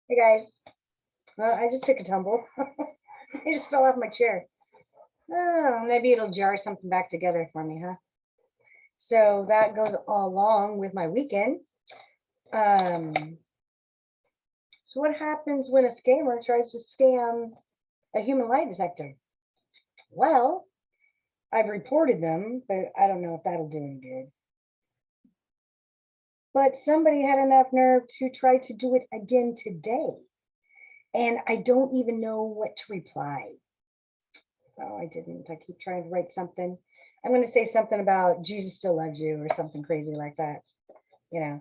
Hey guys, I just took a tumble. I just fell off my chair. Oh, maybe it'll jar something back together for me, huh? So that goes along with my weekend. So what happens when a scammer tries to scam a human lie detector? Well, I've reported them, but I don't know if that'll do any good. But somebody had enough nerve to try to do it again today. And I don't even know what to reply. Oh, I didn't. I keep trying to write something. I'm going to say something about Jesus still loves you or something crazy like that. You know,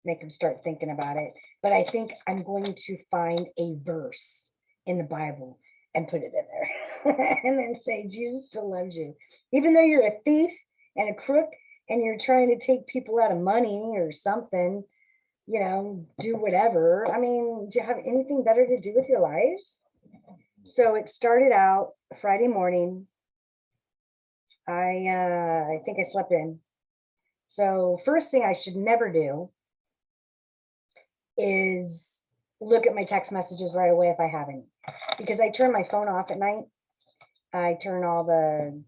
make them start thinking about it. But I think I'm going to find a verse in the Bible and put it in there and then say, Jesus still loves you. Even though you're a thief and a crook and you're trying to take people out of money or something, do whatever. I mean, do you have anything better to do with your lives? So it started out Friday morning. I think I slept in. So first thing I should never do is look at my text messages right away if I have any, because I turn my phone off at night. I turn all the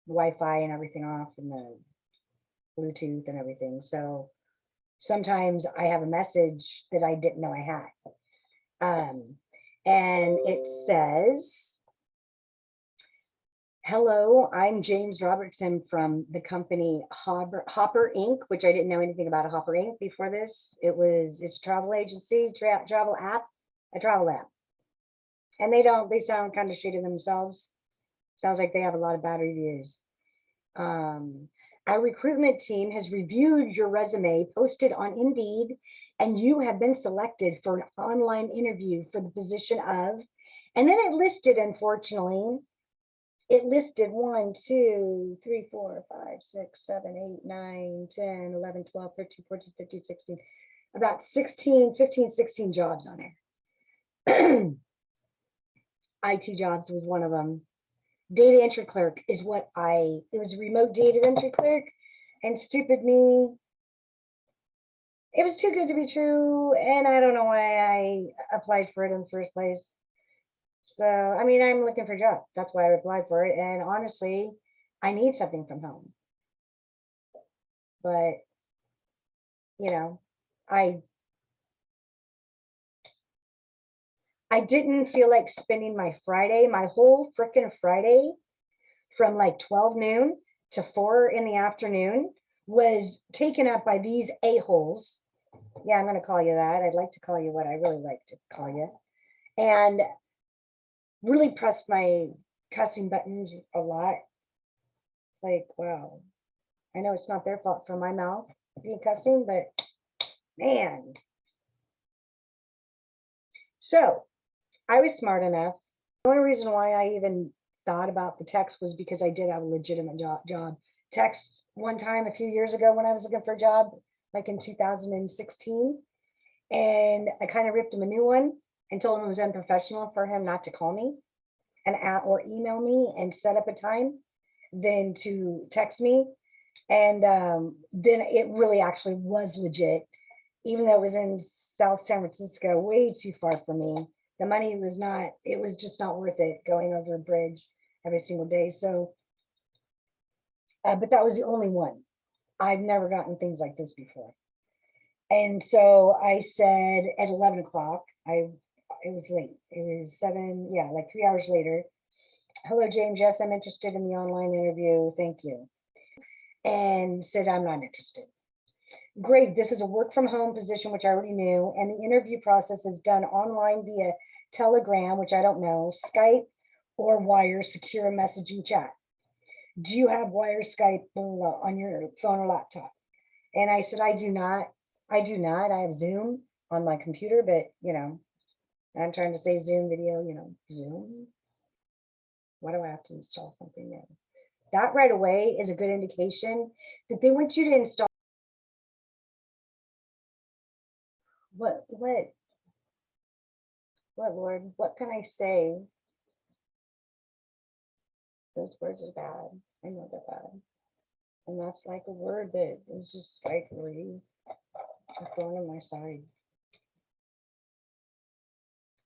Wi-Fi and everything off and the Bluetooth and everything. So sometimes I have a message that I didn't know I had. And it says, hello, I'm James Robertson from the company Hopper Inc., which I didn't know anything about a Hopper Inc. before this. It's a travel agency, travel app, a travel app. And they sound kind of shady themselves. Sounds like they have a lot of bad reviews. Our recruitment team has reviewed your resume posted on Indeed, and you have been selected for an online interview for the position of, and then it listed, unfortunately, it listed 1, 2, 3, 4, 5, 6, 7, 8, 9, 10, 11, 12, 13, 14, 15, 16, about 16, 15, 16 jobs on there. IT jobs was one of them. Data entry clerk is it was a remote data entry clerk, and stupid me, it was too good to be true, and I don't know why I applied for it in the first place. So, I mean, I'm looking for a job. That's why I applied for it. And honestly, I need something from home. But, I didn't feel like spending my whole freaking Friday from like 12 noon to 4 in the afternoon was taken up by these a-holes. Yeah, I'm going to call you that. I'd like to call you what I really like to call you. And really pressed my cussing buttons a lot. It's like, wow, I know it's not their fault for my mouth being cussing, but man. So I was smart enough. The only reason why I even thought about the text was because I did have a legitimate job. Text one time a few years ago when I was looking for a job, like in 2016. And I kind of ripped him a new one and told him it was unprofessional for him not to call me or email me and set up a time, then to text me. And then it really actually was legit, even though it was in South San Francisco, way too far for me. The money was not, it was just not worth it going over a bridge every single day. So, but that was the only one. I've never gotten things like this before. And so I said at 11 o'clock, it was late. It was 7, yeah, like 3 hours later. Hello, James. Yes, I'm interested in the online interview. Thank you. And said, I'm not interested. Great. This is a work from home position, which I already knew. And the interview process is done online via Telegram, which I don't know, Skype, or Wire secure messaging chat. Do you have Wire Skype on your phone or laptop? And I said, I do not. I do not. I have Zoom on my computer, but I'm trying to say Zoom video, Zoom. Why do I have to install something new? That right away is a good indication that they want you to install. What, Lord, what can I say? Those words are bad. I know they're bad. And that's like a word that is just like really a thorn in my side.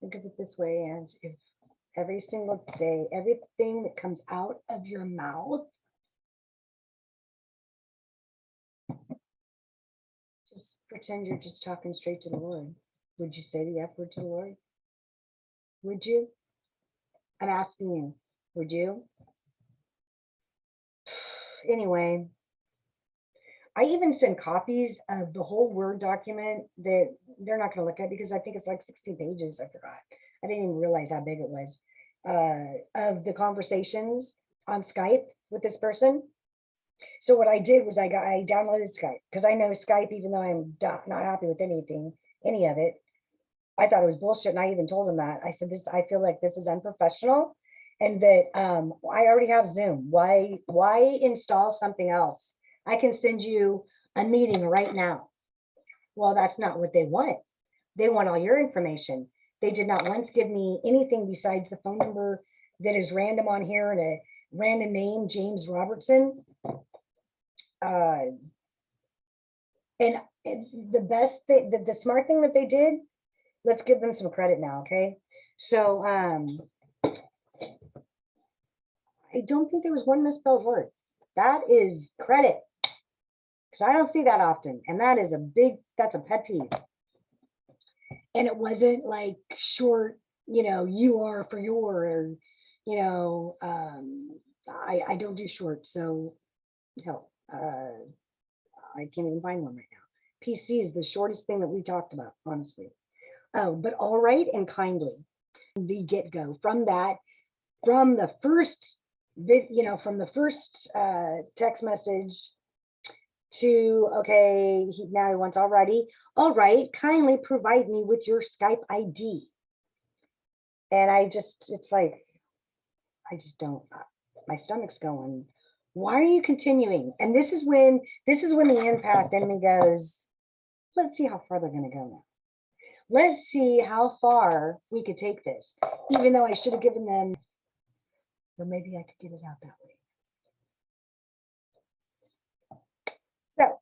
Think of it this way, as if every single day, everything that comes out of your mouth, just pretend you're just talking straight to the Lord. Would you say the F word to the Lord? Would you? I'm asking you, would you? Anyway, I even send copies of the whole Word document that they're not going to look at because I think it's like 16 pages. I forgot. I didn't even realize how big it was, of the conversations on Skype with this person. So what I did was I downloaded Skype because I know Skype, even though I'm not happy with any of it. I thought it was bullshit, and I even told him that. I said, I feel like this is unprofessional, and that I already have Zoom. Why install something else? I can send you a meeting right now. Well, that's not what they want. They want all your information. They did not once give me anything besides the phone number that is random on here and a random name, James Robertson. And the best thing, the smart thing that they did, let's give them some credit now, okay? So I don't think there was one misspelled word. That is credit, because I don't see that often, and that's a pet peeve. And it wasn't like short, you are for your, or, I don't do short, so hell, I can't even find one right now. PC is the shortest thing that we talked about, honestly. Oh, but all right and kindly, the get-go from the first text message to, okay, now he wants already. All right, kindly provide me with your Skype ID. And it's like, I just don't, my stomach's going, why are you continuing? And this is when the empath in me goes, let's see how far they're going to go now. Let's see how far we could take this, even though I should have given them, or maybe I could get it out that way. So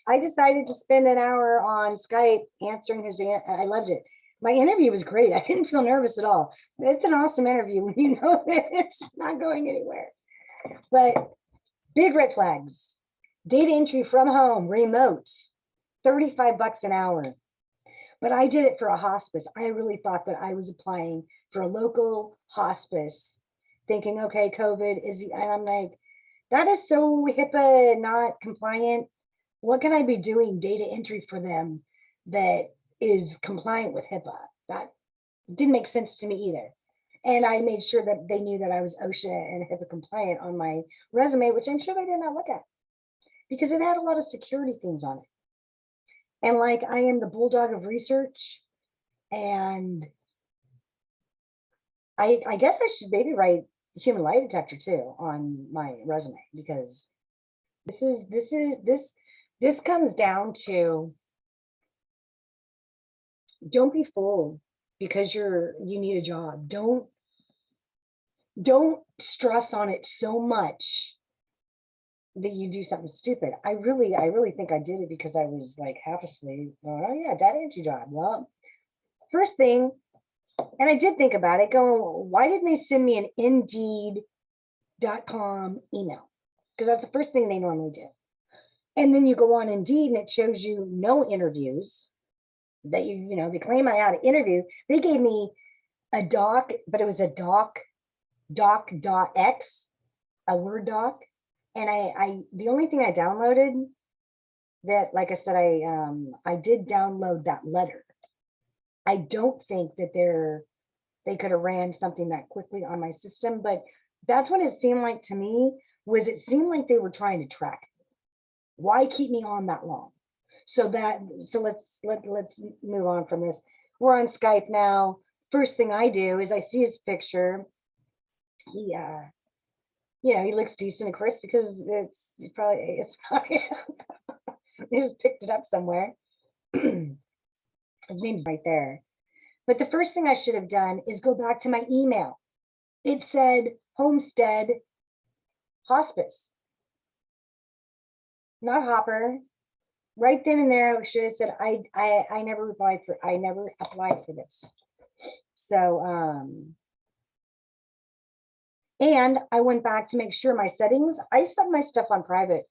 I decided to spend an hour on Skype answering I loved it. My interview was great. I didn't feel nervous at all. It's an awesome interview when you know that it's not going anywhere. But big red flags. Data entry from home, remote, $35 an hour. But I did it for a hospice. I really thought that I was applying for a local hospice, thinking, okay, COVID and I'm like, that is so HIPAA not compliant. What can I be doing data entry for them that is compliant with HIPAA? That didn't make sense to me either. And I made sure that they knew that I was OSHA and HIPAA compliant on my resume, which I'm sure they did not look at because it had a lot of security things on it. And like, I am the bulldog of research, and I guess I should maybe write human lie detector too on my resume, because this comes down to, don't be fooled because you need a job. Don't stress on it so much that you do something stupid. I really think I did it because I was like half asleep. Oh yeah, data entry job. Well, first thing, and I did think about it, going, why didn't they send me an Indeed.com email? Because that's the first thing they normally do. And then you go on Indeed and it shows you no interviews that they claim I had an interview. They gave me a doc, but it was a doc.x, a Word doc. And the only thing I downloaded that, like I said, I did download that letter. I don't think that they could have ran something that quickly on my system, but that's what it seemed like to me. It seemed like they were trying to track me. Why keep me on that long? So let's move on from this. We're on Skype now. First thing I do is I see his picture. He looks decent, of course, because it's probably he just picked it up somewhere. His name's right there. But the first thing I should have done is go back to my email. It said Homestead Hospice, not Hopper, right then and there, I should have said, I never applied for this. So, and I went back to make sure my settings, I set my stuff on private.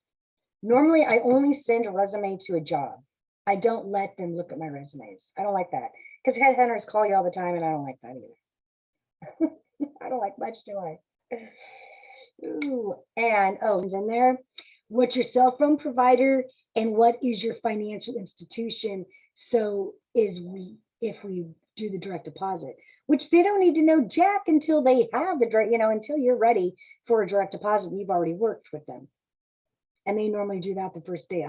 Normally, I only send a resume to a job. I don't let them look at my resumes. I don't like that because headhunters call you all the time, and I don't like that either. I don't like much, do I? Ooh, and it's in there. What's your cell phone provider and what is your financial institution? So if we do the direct deposit, which they don't need to know jack until they have the direct, until you're ready for a direct deposit, you've already worked with them. And they normally do that the first day.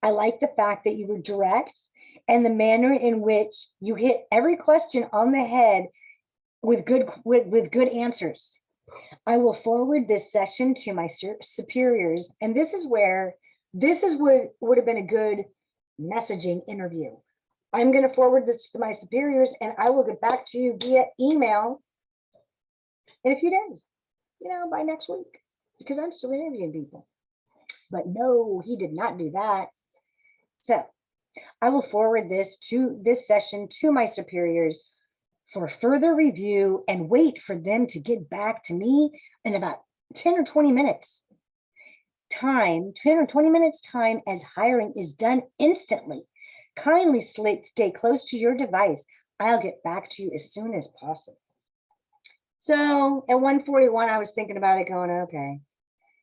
I like the fact that you were direct and the manner in which you hit every question on the head with good answers. I will forward this session to my superiors, and this is what would have been a good messaging interview. I'm going to forward this to my superiors, and I will get back to you via email in a few days, by next week, because I'm still interviewing people. But no, he did not do that. So I will forward this session to my superiors for further review and wait for them to get back to me in about 10 or 20 minutes. 10 or 20 minutes time, as hiring is done instantly. Kindly stay close to your device. I'll get back to you as soon as possible. So at 1:41, I was thinking about it going, okay,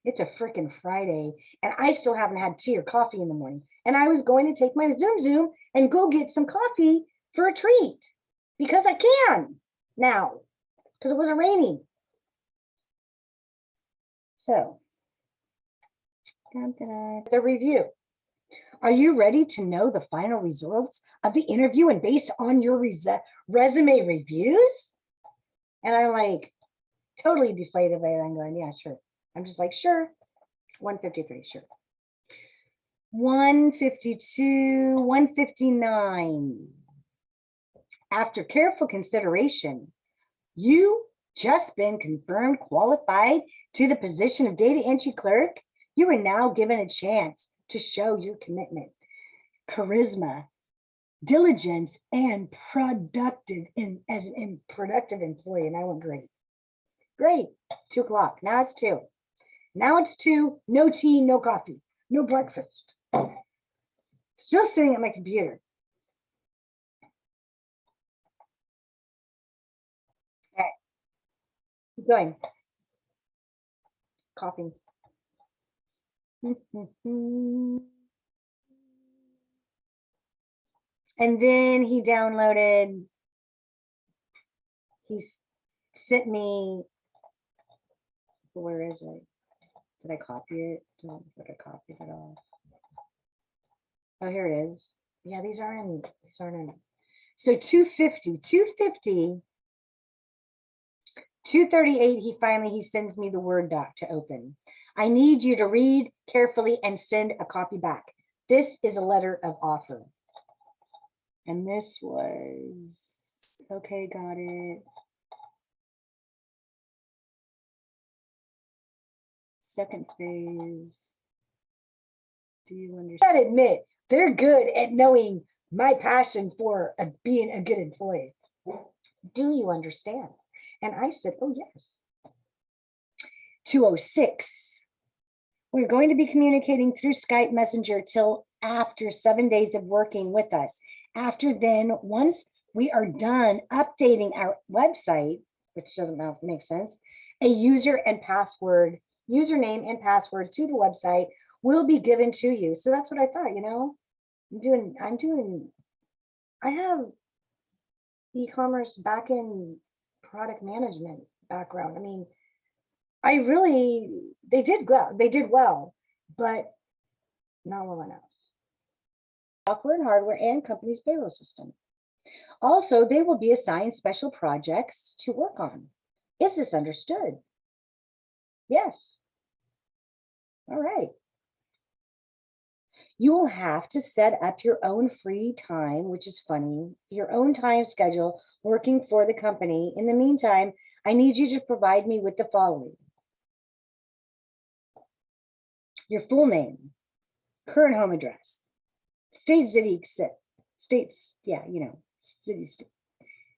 it's a freaking Friday and I still haven't had tea or coffee in the morning. And I was going to take my Zoom and go get some coffee for a treat because I can now because it wasn't raining. So the review. Are you ready to know the final results of the interview and based on your resume reviews? And I'm like totally deflated by it. I'm going, yeah, sure. I'm just like, sure. 153, sure. 152, 159. After careful consideration, you just been confirmed qualified to the position of data entry clerk. You are now given a chance to show your commitment, charisma, diligence, and productive as an productive employee. And I went, great. 2 o'clock. Now it's 2. Now it's 2. No tea, no coffee, no breakfast. Still sitting at my computer. All right. Keep going. Coughing. And then he sent me, where is it? Did I copy it? Don't think I copied it all. Oh, here it is. Yeah, these aren't in. So 250, 238, he sends me the Word doc to open. I need you to read carefully and send a copy back. This is a letter of offer. And this was, okay, got it. Second phase. Do you understand? I gotta admit, they're good at knowing my passion for being a good employee. Do you understand? And I said, oh, yes. 206. We're going to be communicating through Skype Messenger till after 7 days of working with us. After then, once we are done updating our website, which doesn't make sense, a username and password to the website will be given to you. So that's what I thought, I have e-commerce back in product management background. I mean, they did well, but not well enough. Software and hardware and company's payroll system. Also, they will be assigned special projects to work on. Is this understood? Yes. All right. You will have to set up your own free time, which is funny, your own time schedule working for the company. In the meantime, I need you to provide me with the following. Your full name, current home address, state, city, states, yeah,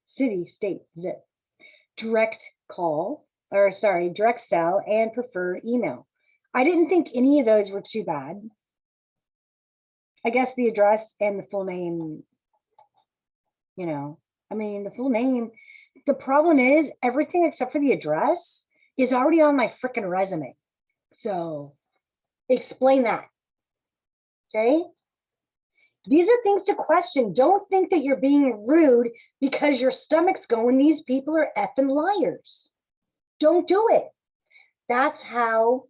city, state, zip, direct call, or sorry, direct cell, and preferred email. I didn't think any of those were too bad. I guess the address and the full name, I mean, the full name. The problem is everything except for the address is already on my freaking resume. So explain that. Okay. These are things to question. Don't think that you're being rude because your stomach's going, these people are effing liars. Don't do it. That's how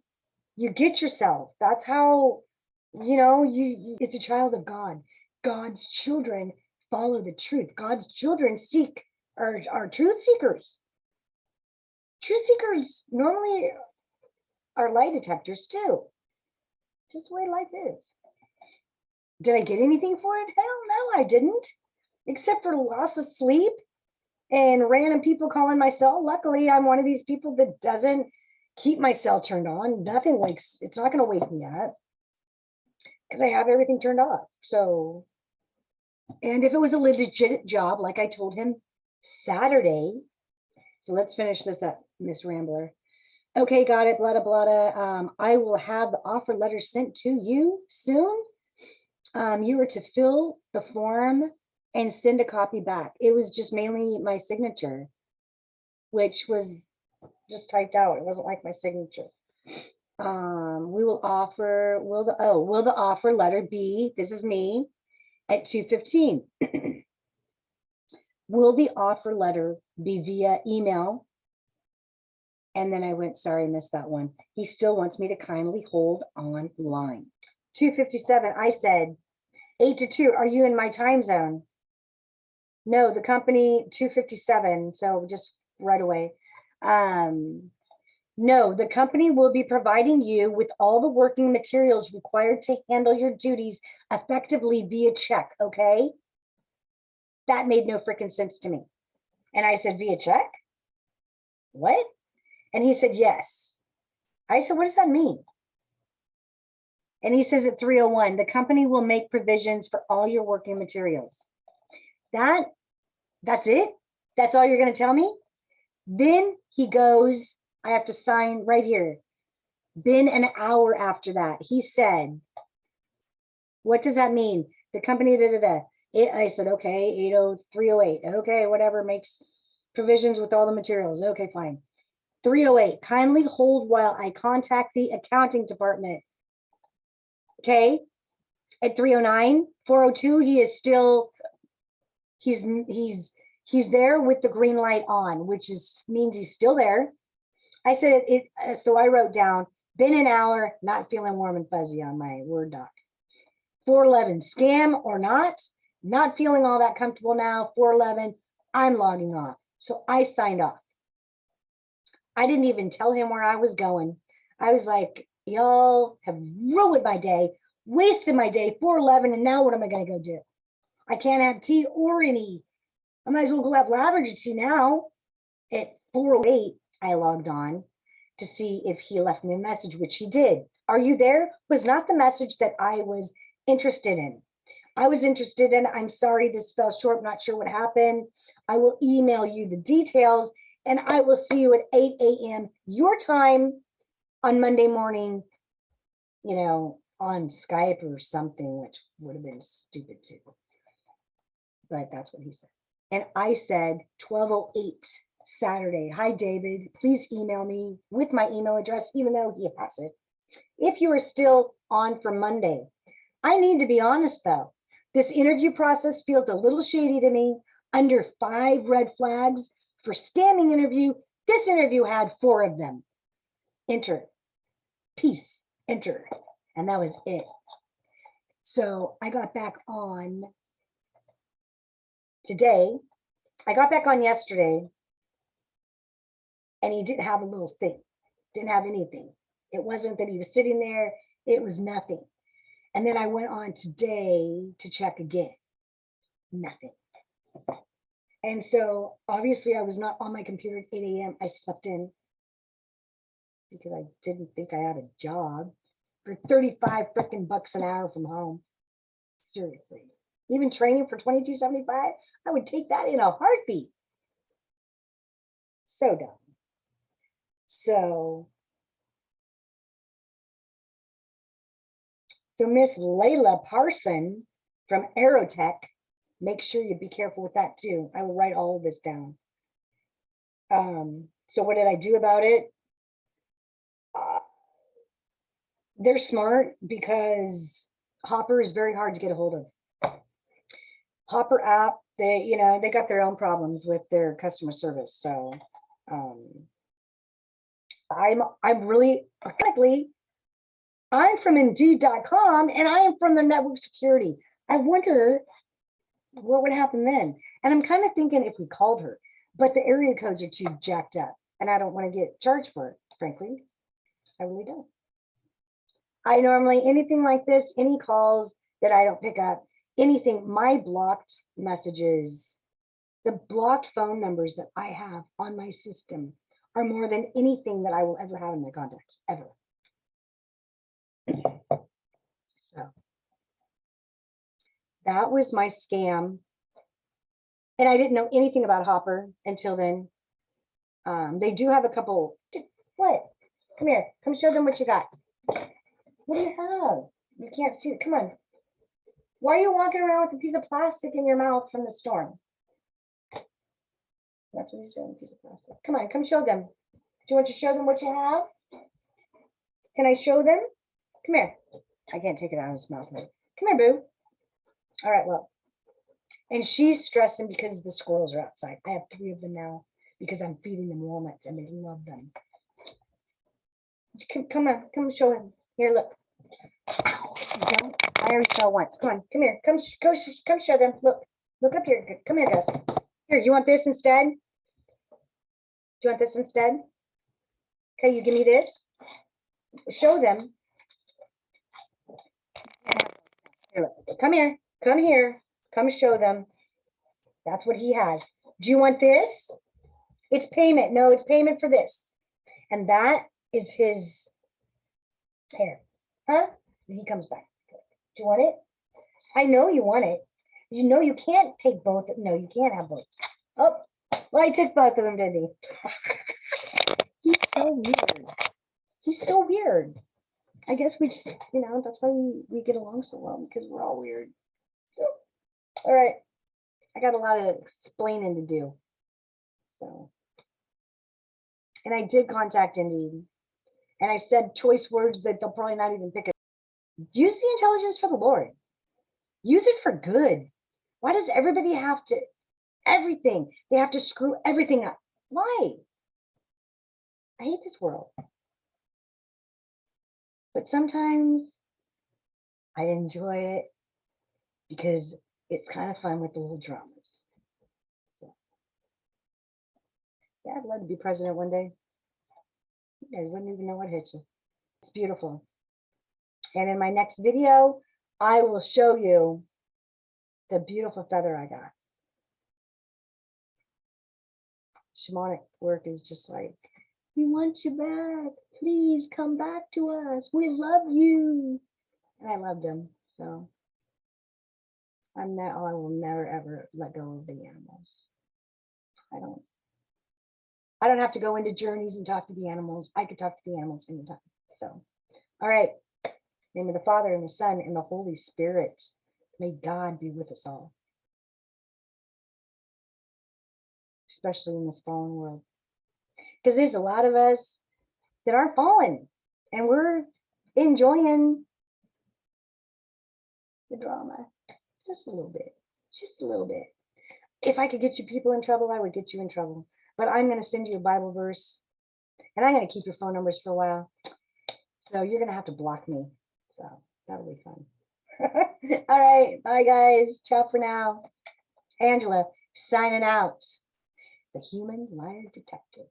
you get yourself. That's how, it's a child of God. God's children follow the truth. God's children are truth seekers. Truth seekers normally are lie detectors too. Just the way life is. Did I get anything for it? Hell no, I didn't. Except for loss of sleep and random people calling my cell. Luckily, I'm one of these people that doesn't keep my cell turned on. Nothing wakes, it's not going to wake me up because I have everything turned off. So, and if it was a legit job, like I told him Saturday. So let's finish this up, Miss Rambler. Okay, got it, blah, blah, blah. I will have the offer letter sent to you soon. You were to fill the form and send a copy back. It was just mainly my signature, which was just typed out. It wasn't like my signature. Will the offer letter be, this is me, at 2:15? Will the offer letter be via email? And then I went, sorry, I missed that one. He still wants me to kindly hold on line. 2:57, I said, 8 to 2, are you in my time zone? No, the company, 2:57, so just right away. No, the company will be providing you with all the working materials required to handle your duties effectively via check, okay? That made no freaking sense to me. And I said, via check? What? And he said, yes. I said, what does that mean? And he says at 3:01, the company will make provisions for all your working materials. That's it? That's all you're going to tell me? Then he goes, I have to sign right here. Been an hour after that, he said, what does that mean? The company, I said, okay, 3:08. Okay, whatever, makes provisions with all the materials. Okay, fine. 3:08, kindly hold while I contact the accounting department. Okay, at 3:09, 4:02, he is still, he's there with the green light on, which means he's still there. I said it, so I wrote down, been an hour, not feeling warm and fuzzy on my Word doc. 4:11, scam or not feeling all that comfortable now. 4:11, I'm logging off. So I signed off. I didn't even tell him where I was going. I was like, y'all have ruined my day, wasted my day, 4:11, and now what am I going to go do? I can't have tea or any. I might as well go have lavender tea now. At 4:08, I logged on to see if he left me a message, which he did. Are you there? Was not the message that I was interested in. I was interested in, I'm sorry, this fell short, not sure what happened. I will email you the details, and I will see you at 8 a.m. your time on Monday morning, on Skype or something, which would have been stupid too. But that's what he said. And I said 12:08 Saturday. Hi, David. Please email me with my email address, even though he has it. If you are still on for Monday, I need to be honest though. This interview process feels a little shady to me. Under 5 red flags for scamming interview. This interview had 4 of them. Enter. Peace. Enter. And that was it. So I got back on today. I got back on yesterday, and he didn't have a little thing. Didn't have anything. It wasn't that he was sitting there. It was nothing. And then I went on today to check again. Nothing. And so obviously I was not on my computer at 8 a.m. I slept in because I didn't think I had a job for 35 freaking bucks an hour from home. Seriously. Even training for $22.75, I would take that in a heartbeat. So dumb. So Miss Leila Parson from Aerotek, make sure you be careful with that too. I will write all of this down. So what did I do about it? They're smart because Hopper is very hard to get a hold of. Hopper app, they got their own problems with their customer service. So I'm really, technically, I'm from Indeed.com and I am from the network security. I wonder what would happen then. And I'm kind of thinking if we called her, but the area codes are too jacked up and I don't want to get charged for it, frankly. I really don't. I normally, anything like this, any calls that I don't pick up, anything, my blocked messages, the blocked phone numbers that I have on my system are more than anything that I will ever have in my contacts, ever. So that was my scam. And I didn't know anything about Hopper until then. They do have a couple. What? Come here. Come show them what you got. What do you have? You can't see it. Come on. Why are you walking around with a piece of plastic in your mouth from the storm? That's what he's doing, a piece of plastic. Come on, come show them. Do you want to show them what you have? Can I show them? Come here. I can't take it out of his mouth. Come here, boo. All right, well. And she's stressing because the squirrels are outside. I have 3 of them now because I'm feeding them walnuts and they love them. Come on, come show him. Here, look. Don't. I already saw once. Come on, come here. Come show them. Look up here. Come here, Gus. Here, you want this instead? Do you want this instead? Okay, you give me this. Show them. Here, look. Come here. Come here. Come show them. That's what he has. Do you want this? It's payment. No, it's payment for this. And that is his hair. Huh? And he comes back. Do you want it? I know you want it. You know you can't take both. No, you can't have both. Oh, well, I took both of them, didn't he? He's so weird. He's so weird. I guess we just, that's why we get along so well, because we're all weird. All right. I got a lot of explaining to do. So, and I did contact Indeed. And I said choice words that they'll probably not even pick up. Use the intelligence for the Lord. Use it for good. Why does everybody have to, everything? They have to screw everything up. Why? I hate this world. But sometimes I enjoy it because it's kind of fun with the little dramas. So, yeah, I'd love to be president one day. You wouldn't even know what hit you. It's beautiful. And in my next video, I will show you the beautiful feather I got. Shamanic work is just like, we want you back. Please come back to us. We love you. And I love them. So I will never ever let go of the animals. I don't have to go into journeys and talk to the animals. I could talk to the animals anytime. So, all right. In the name of the Father and the Son and the Holy Spirit. May God be with us all. Especially in this fallen world. Because there's a lot of us that aren't fallen. And we're enjoying the drama. Just a little bit. Just a little bit. If I could get you people in trouble, I would get you in trouble. But I'm going to send you a Bible verse. And I'm going to keep your phone numbers for a while. So you're going to have to block me. So that'll be fun. All right. Bye, guys. Ciao for now. Angela signing out. The Human Liar Detective.